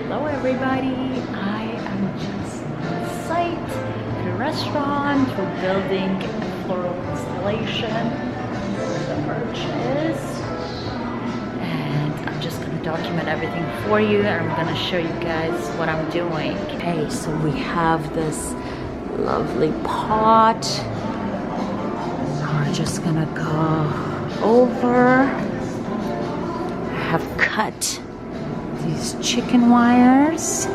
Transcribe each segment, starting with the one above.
Hello everybody, I am just on site at a restaurant. We're building a floral installation where the arch is, and I'm just going to document everything for you, and I'm going to show you guys what I'm doing. Okay, so we have this lovely pot. We're just going to go over. I have cut these chicken wires.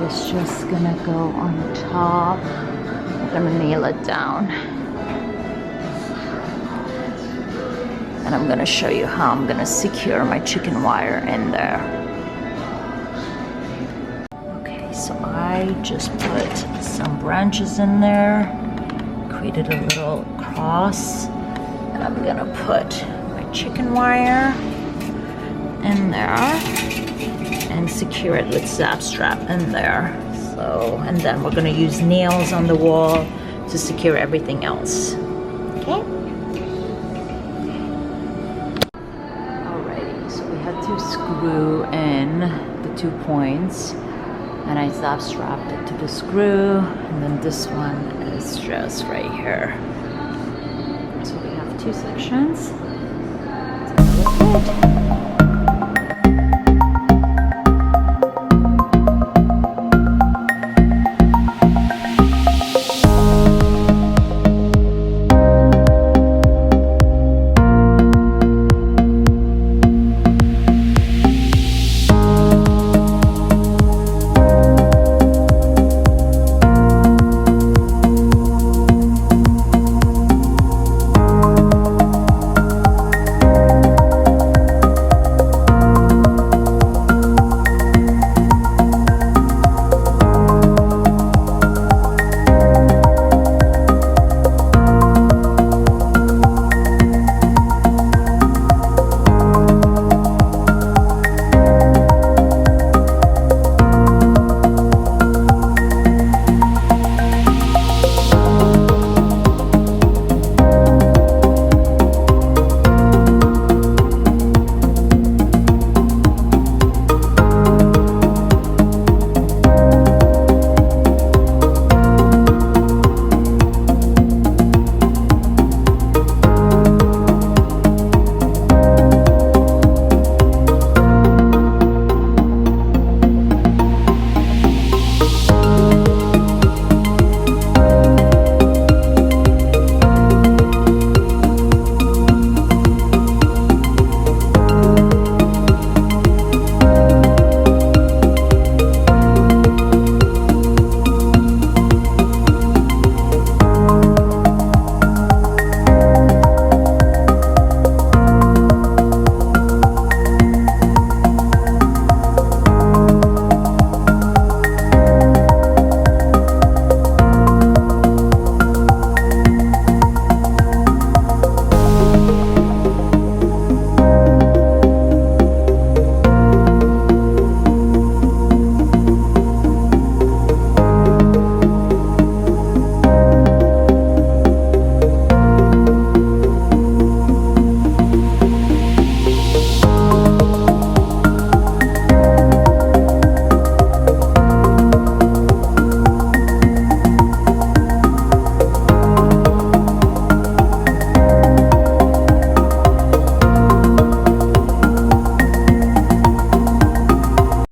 It's just gonna go on top. I'm gonna nail it down. And I'm gonna show you how I'm gonna secure my chicken wire in there. Okay, so I just put some branches in there, created a little cross, and I'm gonna put my chicken wire in there and secure it with zap strap in there. So, and then we're gonna use nails on the wall to secure everything else. Okay. Alrighty, so we had to screw in the 2 points, and I zap strapped it to the screw, and then this one is just right here. So we have 2 sections. Let's go with it.